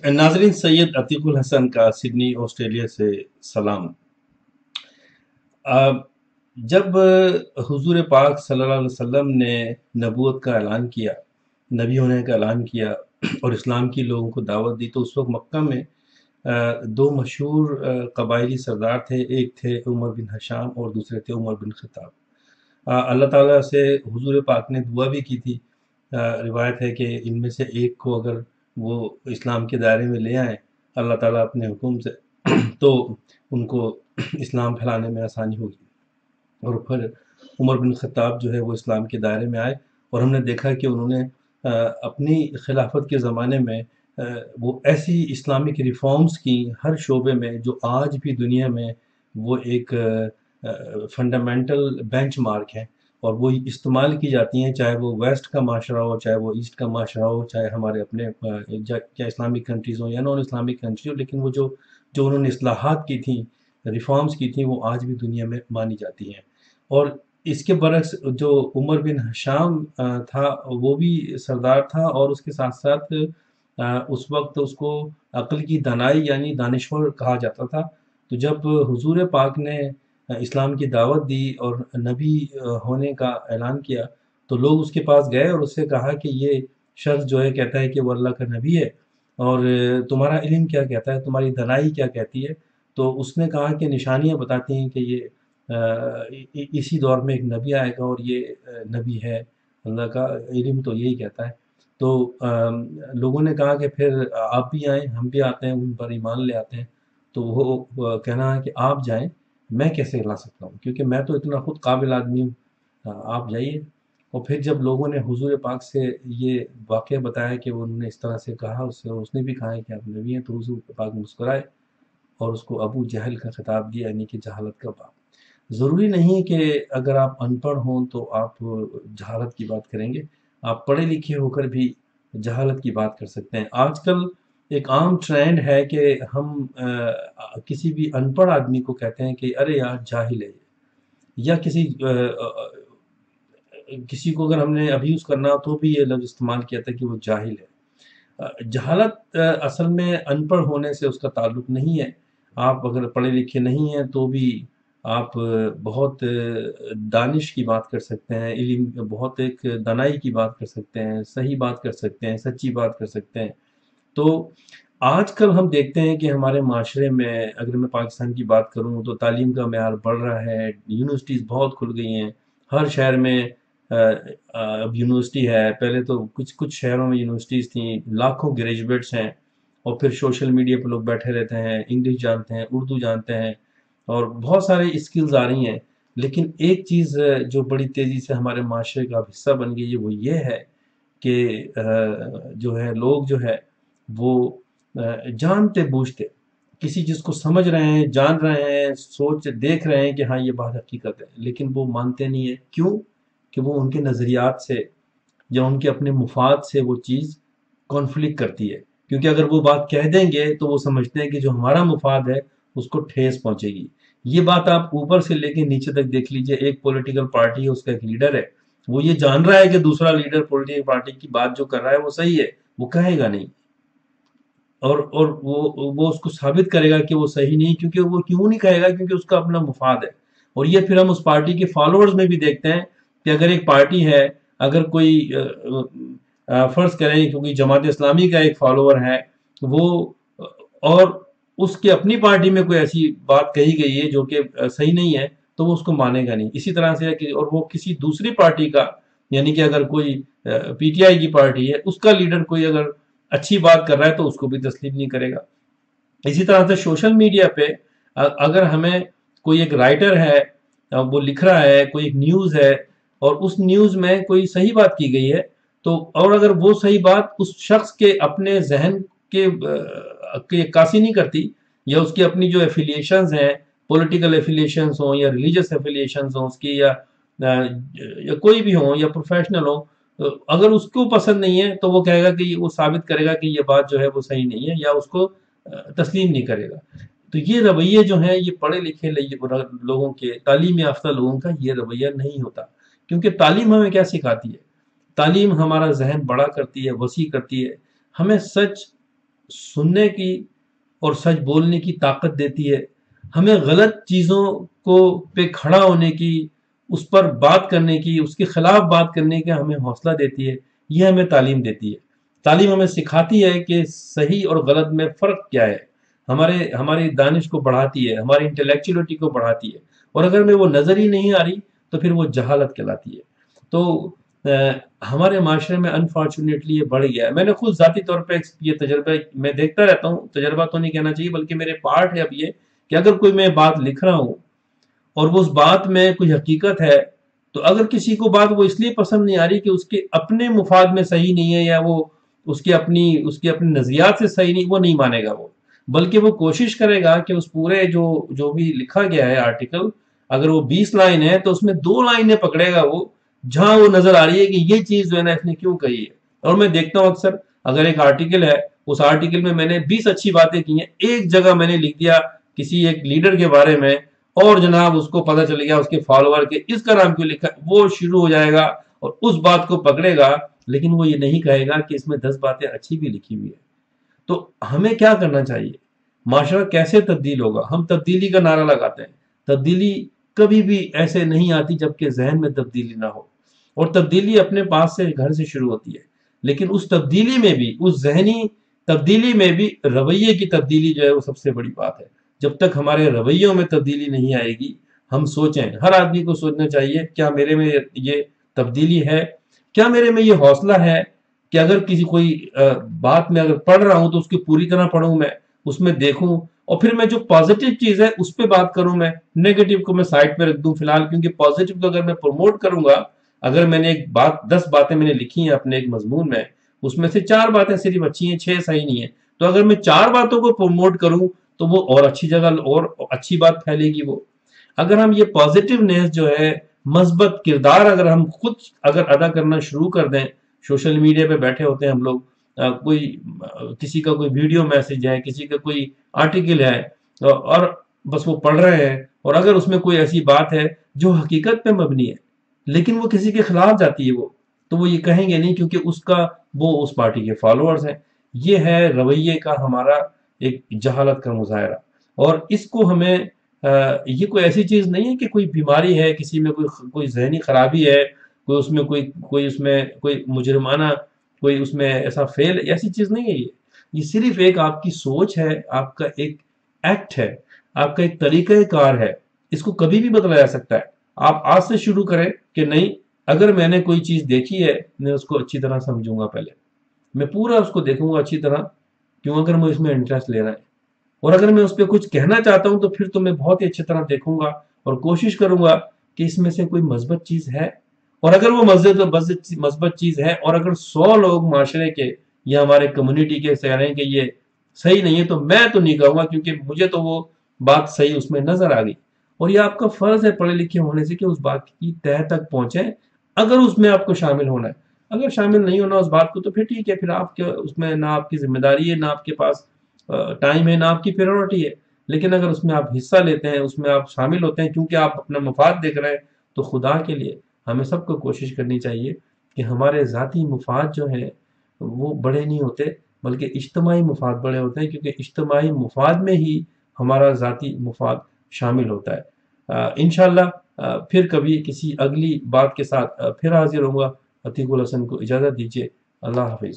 नाजरीन, सैयद अतीकुल हसन का Sydney Australia से सलाम। अ, जब हुजूर पाक सल्लल्लाहु अलैहि वसल्लम ने नबूवत का ऐलान किया, नबी होने का ऐलान किया और इस्लाम की लोगों को दावत दी, तो उस वक्त मक्का में दो मशहूर कबायली सरदार थे। एक थे उमर बिन हशाम और दूसरे थे उमर बिन खत्ताब। अल्लाह ताला से हुजूर पाक ने दुआ भी की थी। रिवायत है कि इनमें से एक को अगर वो इस्लाम के दायरे में ले आए अल्लाह ताला अपने हुक्म से तो उनको इस्लाम फैलाने में आसानी होगी। और फिर उमर बिन खत्ताब जो है वो इस्लाम के दायरे में आए और हमने देखा कि उन्होंने अपनी खिलाफत के ज़माने में वो ऐसी इस्लामिक रिफॉर्म्स की हर शोबे में जो आज भी दुनिया में वो एक फंडामेंटल बेंचमार्क है और वो इस्तेमाल की जाती हैं, चाहे वो वेस्ट का माशरा हो, चाहे वो ईस्ट का माशरा हो, चाहे हमारे अपने क्या इस्लामिक कंट्रीज़ हो या नॉन इस्लामिक कंट्री हो। लेकिन वो जो जो उन्होंने इस्लाहात की थी, रिफॉर्म्स की थी, वो आज भी दुनिया में मानी जाती हैं। और इसके बरक्स जो उमर बिन हशाम था, वो भी सरदार था और उसके साथ साथ उस वक्त उसको अक्ल की दानाई यानी दानिश्वर कहा जाता था। तो जब हुजूर पाक ने इस्लाम की दावत दी और नबी होने का ऐलान किया, तो लोग उसके पास गए और उससे कहा कि ये शख्स जो है कहता है कि वो अल्लाह का नबी है, और तुम्हारा इल्म क्या कहता है, तुम्हारी दनाई क्या कहती है। तो उसने कहा कि निशानियां बताती हैं कि ये इसी दौर में एक नबी आएगा और ये नबी है, अल्लाह का इल्म तो यही कहता है। तो लोगों ने कहा कि फिर आप भी आएँ, हम भी आते हैं, उन पर ईमान ले आते हैं। तो वो कहना है कि आप जाएँ, मैं कैसे ला सकता हूँ, क्योंकि मैं तो इतना खुद काबिल आदमी हूँ, आप जाइए। और फिर जब लोगों ने हुजूर पाक से ये वाक़या बताया कि उन्होंने इस तरह से कहा उससे, और उसने भी कहा है कि आप नबी हैं, तो हुजूर पाक मुस्कुराए और उसको अबू जहल का खिताब दिया, यानी कि जहालत का बाप। ज़रूरी नहीं कि अगर आप अनपढ़ हों तो आप जहालत की बात करेंगे, आप पढ़े लिखे होकर भी जहालत की बात कर सकते हैं। आजकल एक आम ट्रेंड है कि हम किसी भी अनपढ़ आदमी को कहते हैं कि अरे यार जाहिल है ये। या किसी को अगर हमने अब्यूज़ करना हो तो भी ये लफ्ज़ इस्तेमाल किया था कि वो जाहिल है। जहालत असल में अनपढ़ होने से उसका ताल्लुक नहीं है। आप अगर पढ़े लिखे नहीं हैं तो भी आप बहुत दानिश की बात कर सकते हैं, इल्म बहुत एक दानाई की बात कर सकते हैं, सही बात कर सकते हैं, सच्ची बात कर सकते हैं। तो आजकल हम देखते हैं कि हमारे माशरे में, अगर मैं पाकिस्तान की बात करूँ, तो तालीम का मेयार बढ़ रहा है, यूनिवर्सिटीज़ बहुत खुल गई हैं। हर शहर में अब यूनिवर्सिटी है। पहले तो कुछ कुछ शहरों में यूनिवर्सिटीज़ थीं, लाखों ग्रेजुएट्स हैं। और फिर सोशल मीडिया पर लोग बैठे रहते हैं, इंग्लिश जानते हैं, उर्दू जानते हैं और बहुत सारे स्किल्स आ रही हैं। लेकिन एक चीज़ जो बड़ी तेज़ी से हमारे माशरे का अब हिस्सा बन गई है, वो ये है कि जो है लोग जो है वो जानते बूझते किसी चीज़ को समझ रहे हैं, जान रहे हैं, सोच देख रहे हैं कि हाँ ये बात हकीकत है, लेकिन वो मानते नहीं है। क्यों? कि वो उनके नज़रियात से या उनके अपने मुफाद से वो चीज़ कॉन्फ्लिक्ट करती है। क्योंकि अगर वो बात कह देंगे तो वो समझते हैं कि जो हमारा मुफाद है उसको ठेस पहुंचेगी। ये बात आप ऊपर से लेके नीचे तक देख लीजिए। एक पॉलिटिकल पार्टी है, उसका एक लीडर है, वो ये जान रहा है कि दूसरा लीडर पॉलिटिकल पार्टी की बात जो कर रहा है वो सही है, वो कहेगा नहीं। और वो उसको साबित करेगा कि वो सही नहीं। क्योंकि वो क्यों नहीं कहेगा? क्योंकि उसका अपना मुफाद है। और ये फिर हम उस पार्टी के फॉलोअर्स में भी देखते हैं कि अगर एक पार्टी है, अगर कोई फर्ज करें क्योंकि जमात इस्लामी का एक फॉलोअर है वो, और उसके अपनी पार्टी में कोई ऐसी बात कही गई है जो कि सही नहीं है, तो वो उसको मानेगा नहीं। इसी तरह से है कि और वो किसी दूसरी पार्टी का, यानी कि अगर कोई पीटीआई की पार्टी है, उसका लीडर कोई अगर अच्छी बात कर रहा है तो उसको भी तस्लीम नहीं करेगा। इसी तरह से सोशल मीडिया पे अगर हमें कोई एक राइटर है, वो लिख रहा है, कोई एक न्यूज़ है और उस न्यूज़ में कोई सही बात की गई है, तो और अगर वो सही बात उस शख्स के अपने जहन के कासी नहीं करती, या उसकी अपनी जो एफिलिएशंस हैं, पॉलिटिकल एफिलिएशंस हों या रिलीजियस एफिलिएशंस हों उसकी, या कोई भी हो या प्रोफेशनल हो, तो अगर उसको पसंद नहीं है तो वो कहेगा कि वो साबित करेगा कि ये बात जो है वो सही नहीं है, या उसको तस्लीम नहीं करेगा। तो ये रवैये जो हैं, ये पढ़े लिखे लोगों के, तालीम याफ्ता लोगों का ये रवैया नहीं होता। क्योंकि तालीम हमें क्या सिखाती है? तालीम हमारा जहन बड़ा करती है, वसी करती है, हमें सच سننے کی اور سچ بولنے کی طاقت دیتی ہے، ہمیں غلط چیزوں کو پہ کھڑا ہونے کی، اس پر بات کرنے کی، اس کے خلاف بات کرنے کا ہمیں حوصلہ دیتی ہے، یہ ہمیں تعلیم دیتی ہے۔ تعلیم ہمیں سکھاتی ہے کہ صحیح اور غلط میں فرق کیا ہے، ہماری دانش کو بڑھاتی ہے، ہماری انٹلیکچولیٹی کو بڑھاتی ہے، اور اگر میں وہ نظر ہی نہیں آ رہی تو پھر وہ جہالت کہلاتی ہے۔ تو ہمارے معاشرے میں انفارچونیٹلی یہ بڑھ گیا ہے۔ میں نے خود ذاتی طور پہ یہ تجربہ میں دیکھتا رہتا ہوں، تجربہ تو نہیں کہنا چاہیے بلکہ میرے پارٹ ہے اب یہ، کہ اگر کوئی میں بات لکھ رہا ہوں اور وہ اس بات میں کوئی حقیقت ہے، تو اگر کسی کو بات وہ اس لیے پسند نہیں آ رہی کہ اس کے اپنے مفاد میں صحیح نہیں ہے، یا وہ اس کے اپنے نظریات سے صحیح نہیں، وہ نہیں مانے گا وہ، بلکہ وہ کوشش کرے گا کہ اس پورے جو بھی لکھا گیا ہے آرٹیکل، اگر وہ 20 لائن ہے تو اس میں 2 لائنیں پکڑے گا وہ، جہاں وہ نظر آ رہی ہے کہ یہ چیز جو ہے نا اس نے کیوں کہی ہے۔ اور میں دیکھتا ہوں اکثر، اگر ایک آرٹیکل ہے، اس آرٹیکل میں میں نے 20 اچھی باتیں کی ہیں، ایک جگہ میں نے لکھ دیا کسی ایک لیڈر کے بارے میں، اور جناب اس کو پتہ چل گیا اس کے فالوور کے اس کا نام کیوں لکھا ہے، وہ شروع ہو جائے گا اور اس بات کو پکڑے گا، لیکن وہ یہ نہیں کہے گا کہ اس میں 10 باتیں اچھی بھی لکھی ہوئی ہے۔ تو ہمیں کیا کرنا چاہیے؟ معاشرہ کیسے تبدیل ہوگا؟ ہم تبدیلی کا نعرہ لگاتے ہیں، تبدیلی کبھی بھی ایسے نہیں آتی جب کہ ذہن میں تبدیلی نہ ہو، اور تبدیلی اپنے پاس سے، گھر سے شروع ہوتی ہے، لیکن اس تبدیلی میں بھی، اس ذہنی تبدیلی میں بھی رویے کی تبدیلی جو ہے وہ سب سے بڑی بات ہے۔ جب تک ہمارے رویوں میں تبدیلی نہیں آئے گی، ہم سوچیں، ہر آدمی کو سوچنا چاہیے کیا میرے میں یہ تبدیلی ہے، کیا میرے میں یہ حوصلہ ہے کہ اگر کسی کوئی بات میں اگر پڑھ رہا ہوں تو اس کی پوری طرح پڑھوں، میں اس میں دیکھوں، اور پھر میں جو پازیٹیو چیز ہے اس پہ بات کروں، میں نیگیٹو کو میں سائڈ پہ رکھ دوں فی الحال، کیونکہ پازیٹیو کو اگر میں پروموٹ کروں گا، اگر میں نے ایک بات 10 باتیں میں نے لکھی ہیں اپنے ایک مضمون میں، اس میں سے 4 باتیں صرف اچھی ہیں، 6 صحیح نہیں ہیں، تو اگر میں 4 باتوں کو پروموٹ کروں تو وہ اور اچھی جگہ اور اچھی بات پھیلے گی وہ۔ اگر ہم یہ پازیٹیونیس جو ہے، مثبت کردار اگر ہم خود اگر ادا کرنا شروع کر دیں، سوشل میڈیا پہ بیٹھے ہوتے ہیں ہم لوگ، کوئی کسی کا کوئی ویڈیو میسج ہے، کسی کا کوئی آرٹیکل ہے، اور بس وہ پڑھ رہے ہیں، اور اگر اس میں کوئی ایسی بات ہے جو حقیقت پہ مبنی ہے لیکن وہ کسی کے خلاف جاتی ہے وہ، تو وہ یہ کہیں گے نہیں، کیونکہ وہ اس پارٹی کے فالوورز ہیں۔ یہ ہے رویے کا ہمارا ایک جہالت کا مظاہرہ، اور اس کو ہمیں یہ کوئی ایسی چیز نہیں ہے کہ کوئی بیماری ہے کسی میں، کوئی ذہنی خرابی ہے، کوئی مجرمانہ، کوئی اس میں ایسا فیل، ایسی چیز نہیں ہے یہ صرف ایک آپ کی سوچ ہے، آپ کا ایک ایکٹ ہے، آپ کا ایک طریقہ کار ہے، اس کو کبھی بھی بدلا جا سکتا ہے۔ آپ آج سے شروع کریں کہ نہیں، اگر میں نے کوئی چیز دیکھی ہے میں اس کو اچھی طرح سمجھوں گا، پہلے میں پورا اس کو دیکھوں گا اچھی طرح، کیوں؟ اگر میں اس میں انٹرسٹ لے رہا ہے، اور اگر میں اس پہ کچھ کہنا چاہتا ہوں تو پھر تو میں بہت ہی اچھی طرح دیکھوں گا اور کوشش کروں گا کہ اس میں سے کوئی مثبت چیز ہے، اور اگر وہ مثبت چیز ہے، اور اگر 100 لوگ معاشرے کے یا ہمارے کمیونٹی کے کہہ رہے ہیں کہ یہ صحیح نہیں ہے، تو میں تو نہیں کہوں گا، کیونکہ مجھے تو وہ بات صحیح اس میں نظر آ گئی، اور یہ آپ کا فرض ہے پڑھے لکھے ہونے سے کہ اس بات کی تہہ تک پہنچیں، اگر اس میں آپ کو شامل ہونا ہے۔ اگر شامل نہیں ہونا اس بات کو تو پھر ٹھیک ہے، پھر آپ کے اس میں نہ آپ کی ذمہ داری ہے، نہ آپ کے پاس ٹائم ہے، نہ آپ کی پریورٹی ہے، لیکن اگر اس میں آپ حصہ لیتے ہیں، اس میں آپ شامل ہوتے ہیں کیونکہ آپ اپنا مفاد دیکھ رہے ہیں، تو خدا کے لیے ہمیں سب کو کوشش کرنی چاہیے کہ ہمارے ذاتی مفاد جو ہیں وہ بڑے نہیں ہوتے، بلکہ اجتماعی مفاد بڑے ہوتے ہیں، کیونکہ اجتماعی مفاد میں ہی ہمارا ذاتی مفاد شامل ہوتا ہے۔ انشاءاللہ پھر کبھی کسی اگلی بات کے ساتھ پھر حاضر ہوں گا۔ عتیق الحسن کو اجازت دیجیے، اللہ حافظ۔